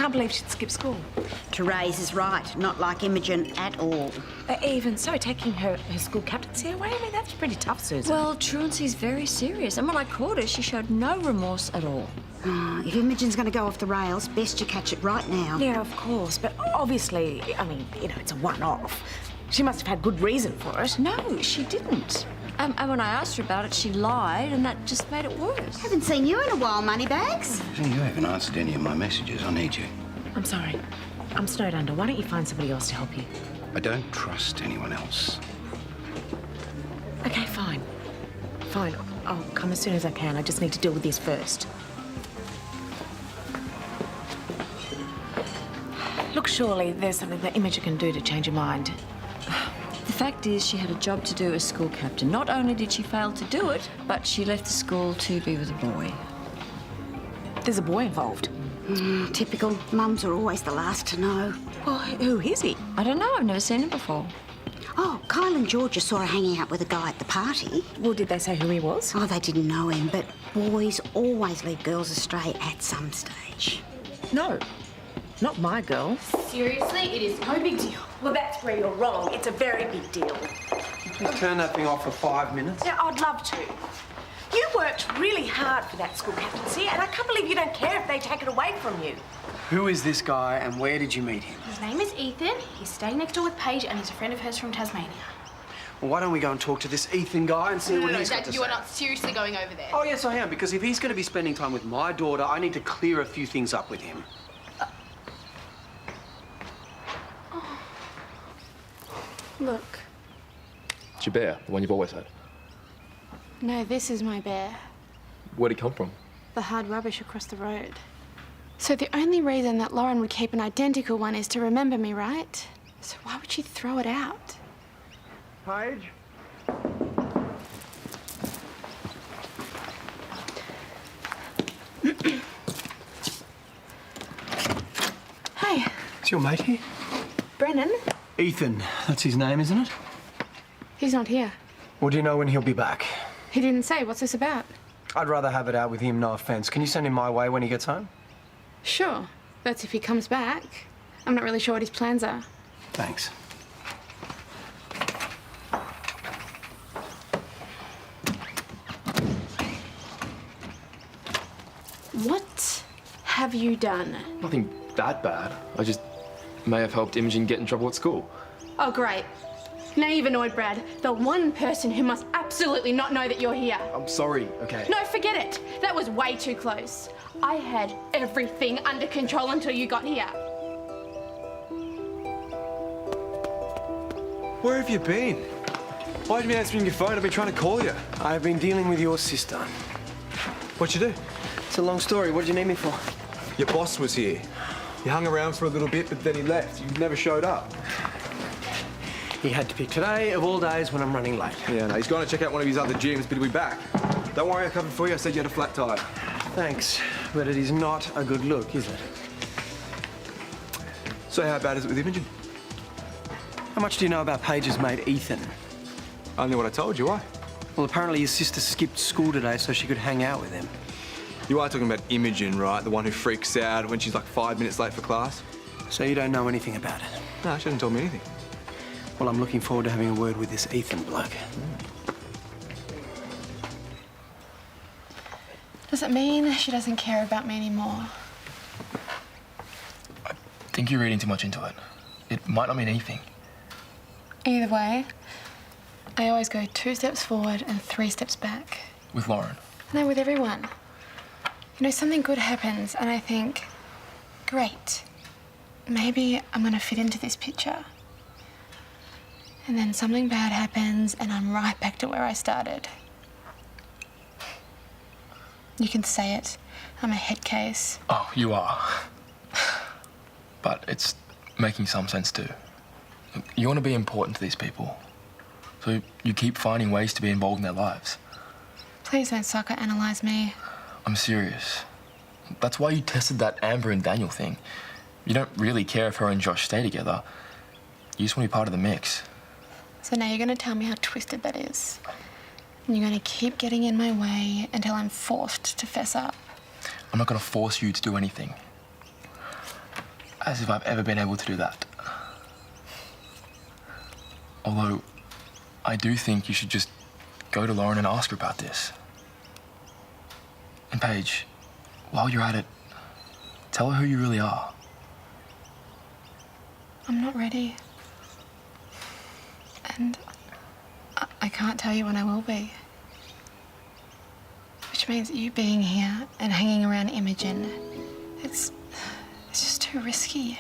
can't believe she'd skip school. Terese is right. Not like Imogen at all. Even so, taking her school captaincy away, I mean, that's pretty tough, Susan. Well, truancy's very serious. And when I caught her, she showed no remorse at all. If Imogen's going to go off the rails, best you catch it right now. Yeah, of course. But obviously, I mean, you know, it's a one-off. She must have had good reason for it. No, she didn't. And when I asked her about it, she lied, and that just made it worse. Haven't seen you in a while, Moneybags. You haven't answered any of my messages. I need you. I'm sorry. I'm snowed under. Why don't you find somebody else to help you? I don't trust anyone else. Okay, fine. Fine. I'll come as soon as I can. I just need to deal with this first. Look, surely there's something that Imogen can do to change her mind. The fact is, she had a job to do as school captain. Not only did she fail to do it, but she left the school to be with a boy. There's a boy involved. Typical. Mums are always the last to know. Well, who is he? I don't know. I've never seen him before. Oh, Kyle and Georgia saw her hanging out with a guy at the party. Well, did they say who he was? Oh, they didn't know him, but boys always lead girls astray at some stage. No. Not my girl. Seriously, it is no big deal. Well, that's where you're wrong. It's a very big deal. Just turn that thing off for 5 minutes. Yeah, I'd love to. You worked really hard for that school captaincy, and I can't believe you don't care if they take it away from you. Who is this guy and where did you meet him? His name is Ethan. He's staying next door with Paige, and he's a friend of hers from Tasmania. Well, why don't we go and talk to this Ethan guy and see what he's got to Dad, say? you are not seriously going over there. Oh, yes, I am, because if he's going to be spending time with my daughter, I need to clear a few things up with him. Look. It's your bear, the one you've always had. No, this is my bear. Where'd he come from? The hard rubbish across the road. So the only reason that Lauren would keep an identical one is to remember me, right? So why would she throw it out? Paige? Hey. Is your mate here? Brennan? Ethan, that's his name, isn't it? He's not here. Well, do you know when he'll be back? He didn't say. What's this about? I'd rather have it out with him, no offence. Can you send him my way when he gets home? Sure. That's if he comes back. I'm not really sure what his plans are. Thanks. What have you done? Nothing that bad. I just may have helped Imogen get in trouble at school. Oh, great. Now you've annoyed Brad, the one person who must absolutely not know that you're here. I'm sorry, okay? No, forget it. That was way too close. I had everything under control until you got here. Where have you been? Why haven't you been answering your phone? I've been trying to call you. I've been dealing with your sister. What'd you do? It's a long story. What did you need me for? Your boss was here. You hung around for a little bit, but then he left. You never showed up. He had to pick today of all days when I'm running late. Yeah, no, he's gone to check out one of his other gyms, but he'll be back. Don't worry, I covered for you. I said you had a flat tire. Thanks, but it is not a good look, is it? So how bad is it with Imogen? How much do you know about Paige's mate, Ethan? Only what I told you, why? Well, apparently his sister skipped school today so she could hang out with him. You are talking about Imogen, right? The one who freaks out when she's like 5 minutes late for class? So you don't know anything about it? No, she hasn't told me anything. Well, I'm looking forward to having a word with this Ethan bloke. Does it mean she doesn't care about me anymore? I think you're reading too much into it. It might not mean anything. Either way, I always go 2 steps forward and 3 steps back. With Lauren. No, with everyone. You know, something good happens and I think, great, maybe I'm gonna fit into this picture. And then something bad happens and I'm right back to where I started. You can say it. I'm a head case. Oh, you are. But it's making some sense too. You want to be important to these people. So you keep finding ways to be involved in their lives. Please don't psychoanalyze me. I'm serious. That's why you tested that Amber and Daniel thing. You don't really care if her and Josh stay together. You just want to be part of the mix. So now you're going to tell me how twisted that is. And you're going to keep getting in my way until I'm forced to fess up. I'm not going to force you to do anything. as if I've ever been able to do that. Although, I do think you should just go to Lauren and ask her about this. And Paige, while you're at it, tell her who you really are. I'm not ready. And I can't tell you when I will be. Which means you being here and hanging around Imogen, it's just too risky.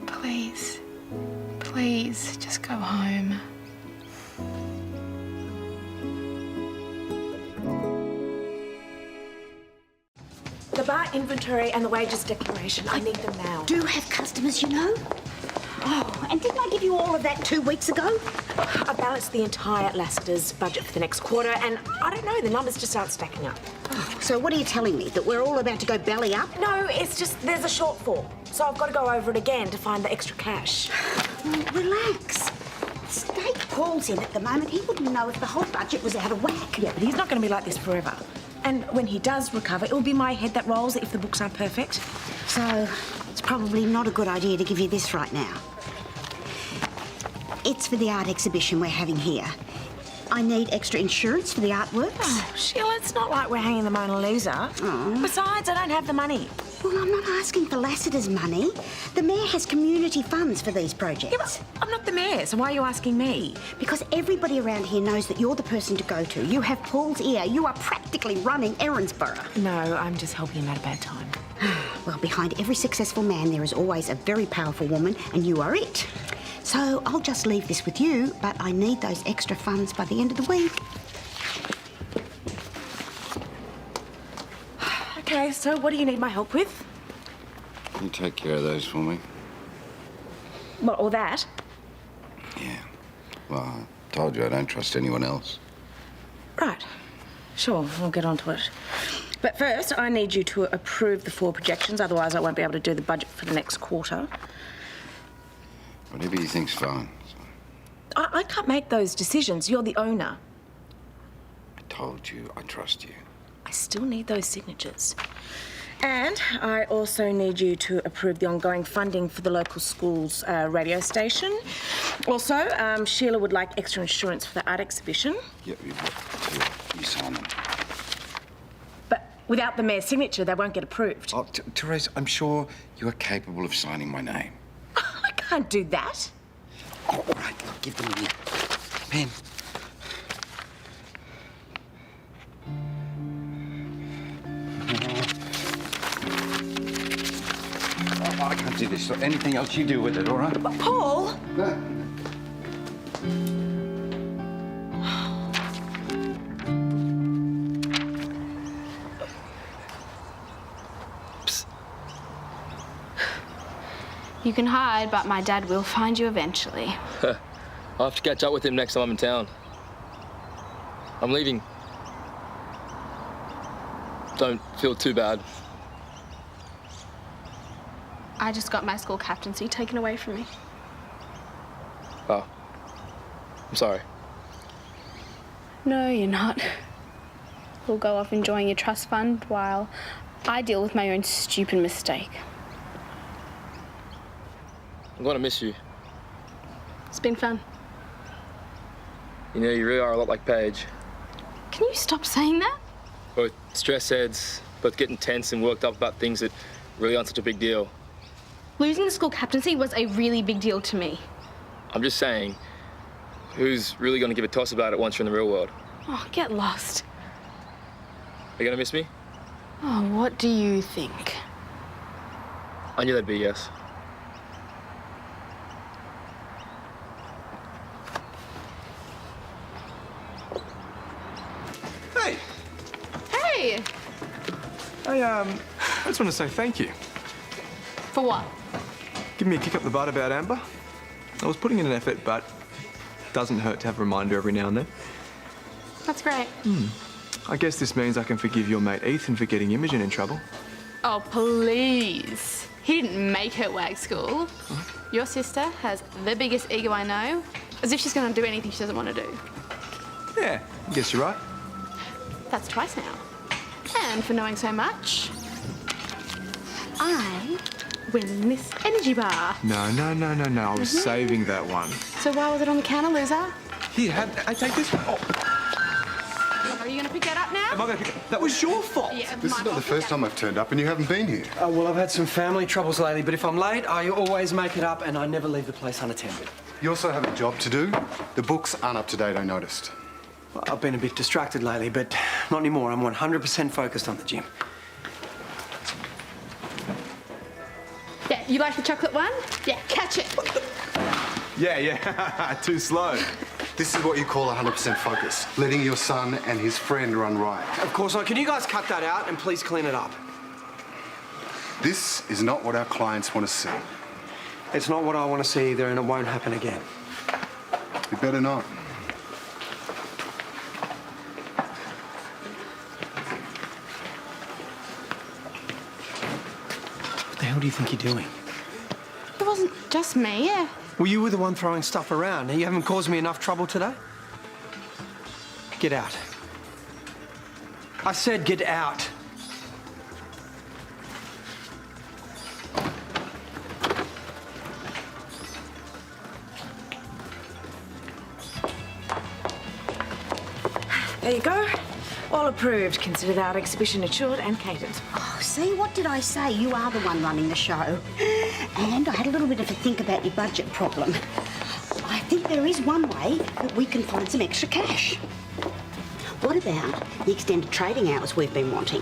Please, please, just go home. The bar inventory and the wages declaration, I need them now. Do have customers, you know? Oh, and didn't I give you all of that 2 weeks ago? I balanced the entire Lassiters budget for the next quarter, and I don't know, the numbers just aren't stacking up. So what are you telling me? That we're all about to go belly up? No, it's just there's a shortfall. So I've got to go over it again to find the extra cash. Relax. Stake Paul's in at the moment. He wouldn't know if the whole budget was out of whack. Yeah, but he's not going to be like this forever. And when he does recover, it will be my head that rolls if the books aren't perfect. So it's probably not a good idea to give you this right now. It's for the art exhibition we're having here. I need extra insurance for the artworks. Oh, Sheila, it's not like we're hanging the Mona Lisa. Oh. Besides, I don't have the money. Well, I'm not asking for Lassiter's money. The mayor has community funds for these projects. Yeah, but I'm not the mayor, so why are you asking me? Because everybody around here knows that you're the person to go to. You have Paul's ear. You are practically running Erinsborough. No, I'm just helping him at a bad time. Well, behind every successful man, there is always a very powerful woman, and you are it. So I'll just leave this with you, but I need those extra funds by the end of the week. Okay, so what do you need my help with? Can you take care of those for me? What, all that? Yeah. Well, I told you I don't trust anyone else. Right. Sure, we'll get onto it. But first, I need you to approve the 4 projections, otherwise I won't be able to do the budget for the next quarter. Whatever you think's fine. I can't make those decisions. You're the owner. I told you I trust you. I still need those signatures. And I also need you to approve the ongoing funding for the local school's radio station. Also, Sheila would like extra insurance for the art exhibition. Yeah, you sign them. But without the mayor's signature, they won't get approved. Oh, Terese, I'm sure you are capable of signing my name. I can't do that. Oh, all right, give them here. Pen. Oh, I can't do this. Anything else you do with it, all right? But Paul! No. You can hide, but my dad will find you eventually. I'll have to catch up with him next time I'm in town. I'm leaving. Don't feel too bad. I just got my school captaincy taken away from me. Oh. I'm sorry. No, you're not. We'll go off enjoying your trust fund while I deal with my own stupid mistake. I'm going to miss you. It's been fun. You know, you really are a lot like Paige. Can you stop saying that? Both stress heads, both getting tense and worked up about things that really aren't such a big deal. Losing the school captaincy was a really big deal to me. I'm just saying, who's really going to give a toss about it once you're in the real world? Oh, get lost. Are you going to miss me? Oh, what do you think? I knew that'd be a yes. Hey, Hey! I just want to say thank you. For what? Give me a kick up the butt about Amber. I was putting in an effort, but it doesn't hurt to have a reminder every now and then. That's great. I guess this means I can forgive your mate Ethan for getting Imogen in trouble. Oh, please. He didn't make her wag school. Your sister has the biggest ego I know, as if she's going to do anything she doesn't want to do. Yeah, I guess you're right. That's twice now. And for knowing so much. I win this energy bar. No. I was saving that one. So why was it on the counter, loser? Here, I take this one. Oh, Are you going to pick that up now? am I going to pick it? That was your fault. Yeah, This is not the first time I've turned up and you haven't been here. Well, I've had some family troubles lately, but if I'm late, I always make it up and I never leave the place unattended. You also have a job to do. The books aren't up to date, I noticed. Well, I've been a bit distracted lately, but not anymore. I'm 100% focused on the gym. Yeah, you like the chocolate one? Yeah, catch it. Yeah. Too slow. This is what you call 100% focus. Letting your son and his friend run riot. Of course not. Can you guys cut that out and please clean it up? This is not what our clients want to see. It's not what I want to see either, and it won't happen again. You better not. What the hell do you think you're doing? It wasn't just me, yeah. Well, you were the one throwing stuff around. You haven't caused me enough trouble today? Get out. I said get out. There you go. All approved. Consider that exhibition assured and catered. Oh, see, what did I say? You are the one running the show. And I had a little bit of a think about your budget problem. I think there is one way that we can find some extra cash. What about the extended trading hours we've been wanting?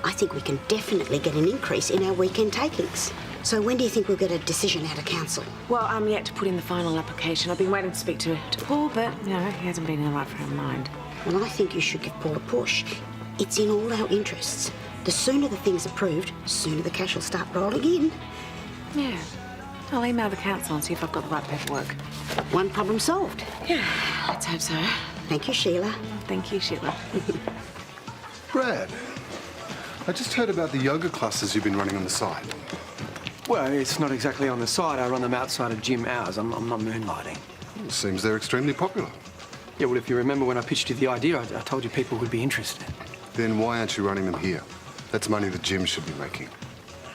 I think we can definitely get an increase in our weekend takings. So when do you think we'll get a decision out of council? Well, I'm yet to put in the final application. I've been waiting to speak to Paul, but, he hasn't been in the right frame of mind. Well, I think you should give Paul a push. It's in all our interests. The sooner the thing's approved, the sooner the cash will start rolling in. Yeah. I'll email the council and see if I've got the right paperwork. One problem solved. Yeah, let's hope so. Thank you, Sheila. Thank you, Sheila. Brad, I just heard about the yoga classes you've been running on the side. Well, it's not exactly on the side. I run them outside of gym hours. I'm not moonlighting. It seems they're extremely popular. Yeah, well, if you remember when I pitched you the idea, I told you people would be interested. Then why aren't you running them here? That's money the gym should be making.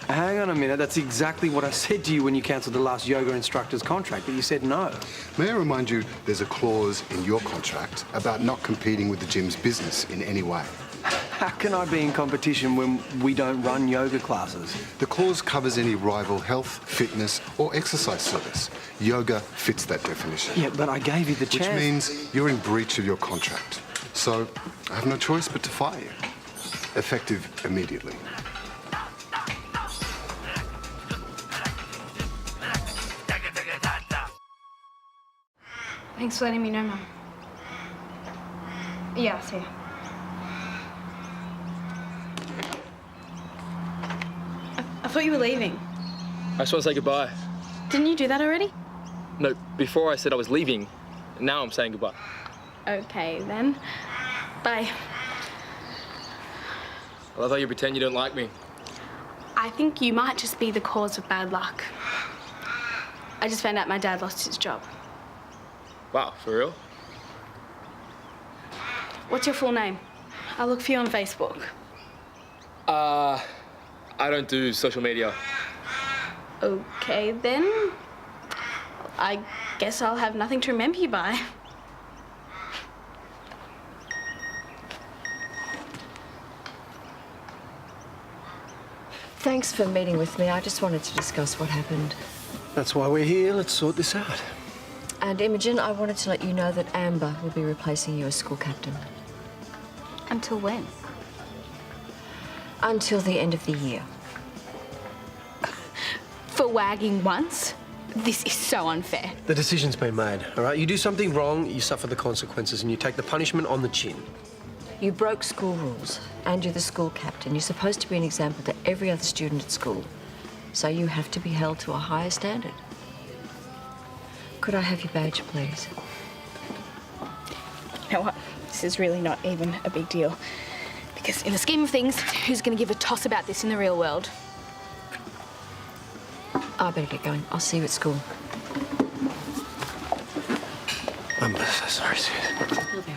Hang on a minute. That's exactly what I said to you when you cancelled the last yoga instructor's contract, but you said no. May I remind you, there's a clause in your contract about not competing with the gym's business in any way. How can I be in competition when we don't run yoga classes? The clause covers any rival health, fitness, or exercise service. Yoga fits that definition. Yeah, but I gave you the chance. Which means you're in breach of your contract. So I have no choice but to fire you. Effective immediately. Thanks for letting me know, Mum. Yeah, I'll see you. I thought you were leaving. I just want to say goodbye. Didn't you do that already? No, before I said I was leaving. Now I'm saying goodbye. Okay, then. Bye. I love how you pretend you don't like me. I think you might just be the cause of bad luck. I just found out my dad lost his job. Wow, for real? What's your full name? I'll look for you on Facebook. I don't do social media. Okay, then. I guess I'll have nothing to remember you by. Thanks for meeting with me. I just wanted to discuss what happened. That's why we're here. Let's sort this out. And Imogen, I wanted to let you know that Amber will be replacing you as school captain. Until when? Until the end of the year. For wagging once? This is so unfair. The decision's been made, all right? You do something wrong, you suffer the consequences, and you take the punishment on the chin. You broke school rules, and you're the school captain. You're supposed to be an example to every other student at school. So you have to be held to a higher standard. Could I have your badge, please? You know what? This is really not even a big deal. Because in the scheme of things, who's going to give a toss about this in the real world? I better get going. I'll see you at school. I'm so sorry, Susan.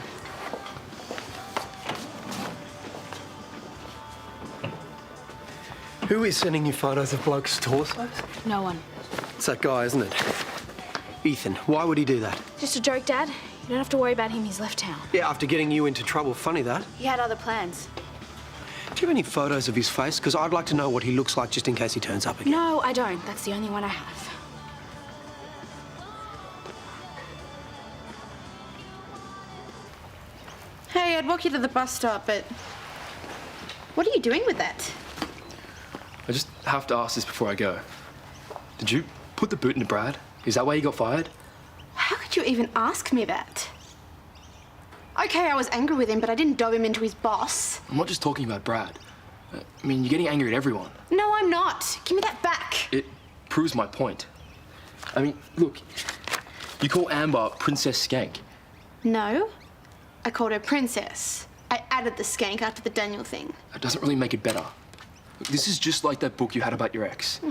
Who is sending you photos of blokes' torsos? No one. It's that guy, isn't it? Ethan. Why would he do that? Just a joke, Dad. You don't have to worry about him. He's left town. Yeah, after getting you into trouble. Funny that. He had other plans. Do you have any photos of his face? Because I'd like to know what he looks like just in case he turns up again. No, I don't. That's the only one I have. Hey, I'd walk you to the bus stop, but what are you doing with that? I just have to ask this before I go. Did you put the boot into Brad? Is that why he got fired? How could you even ask me that? Okay, I was angry with him, but I didn't dob him into his boss. I'm not just talking about Brad. I mean, you're getting angry at everyone. No, I'm not. Give me that back. It proves my point. I mean, look, you call Amber Princess Skank. No, I called her Princess. I added the skank after the Daniel thing. That doesn't really make it better. This is just like that book you had about your ex.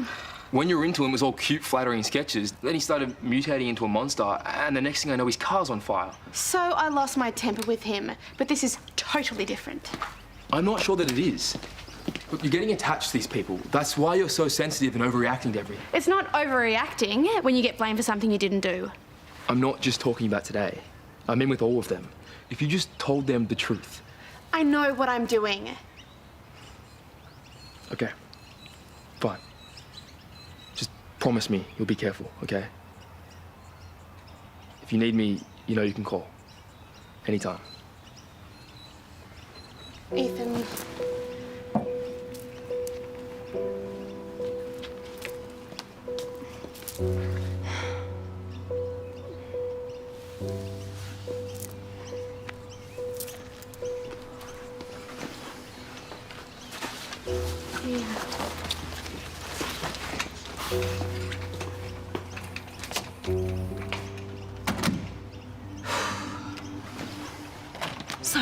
When you were into him, it was all cute, flattering sketches. Then he started mutating into a monster, and the next thing I know, his car's on fire. So I lost my temper with him, but this is totally different. I'm not sure that it is. Look, you're getting attached to these people. That's why you're so sensitive and overreacting to everything. It's not overreacting when you get blamed for something you didn't do. I'm not just talking about today. I mean with all of them. If you just told them the truth. I know what I'm doing. Okay. Fine. Just promise me you'll be careful, okay? If you need me, you know you can call. Anytime. Ethan. So,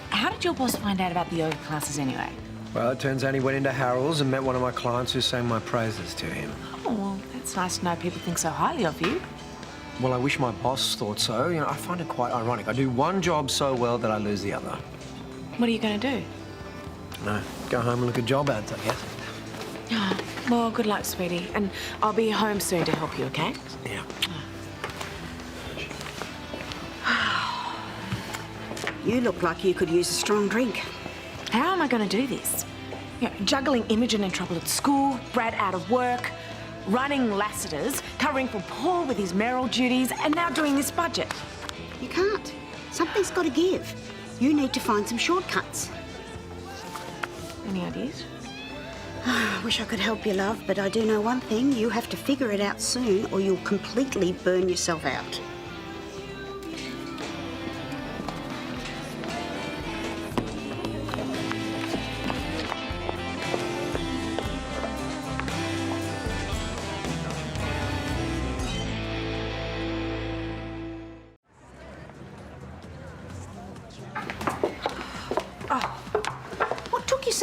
how did your boss find out about the yoga classes anyway? Well, it turns out he went into Harold's and met one of my clients who sang my praises to him. Oh, well, that's nice to know people think so highly of you. Well, I wish my boss thought so. You know, I find it quite ironic. I do one job so well that I lose the other. What are you going to do? No, go home and look at job ads, I guess. Oh, well, good luck, sweetie. And I'll be home soon to help you, okay? Yeah. You look like you could use a strong drink. How am I going to do this? You know, juggling Imogen in trouble at school, Brad out of work, running Lassiters, covering for Paul with his mayoral duties, and now doing this budget. You can't. Something's got to give. You need to find some shortcuts. Any ideas? I wish I could help you, love, but I do know one thing. You have to figure it out soon or you'll completely burn yourself out.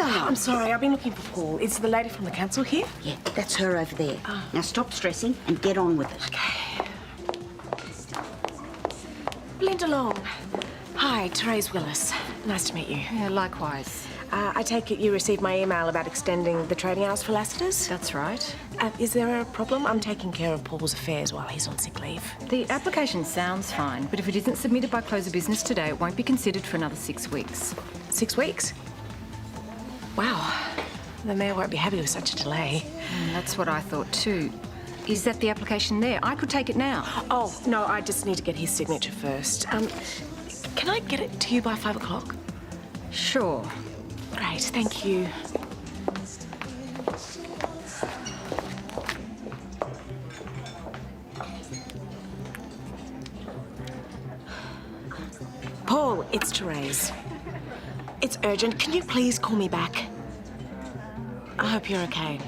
I'm sorry, I've been looking for Paul. Is the lady from the council here? Yeah, that's her over there. Now stop stressing and get on with it. Okay. Linda Long. Hi, Terese Willis. Nice to meet you. Yeah, likewise. I take it you received my email about extending the trading hours for Lassiters? That's right. Is there a problem? I'm taking care of Paul's affairs while he's on sick leave. The application sounds fine, but if it isn't submitted by close of business today, it won't be considered for another 6 weeks. 6 weeks? Wow. The mayor won't be happy with such a delay. That's what I thought too. Is that the application there? I could take it now. Oh, no, I just need to get his signature first. Can I get it to you by 5 o'clock? Sure. Great, thank you. Paul, it's Terese. It's urgent. Can you please call me back? I hope you're okay.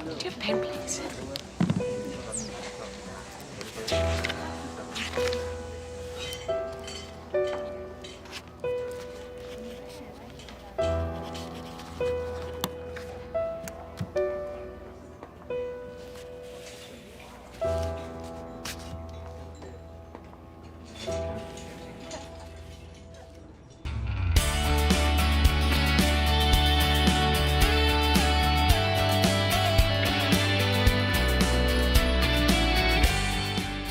Do you have a pen, please?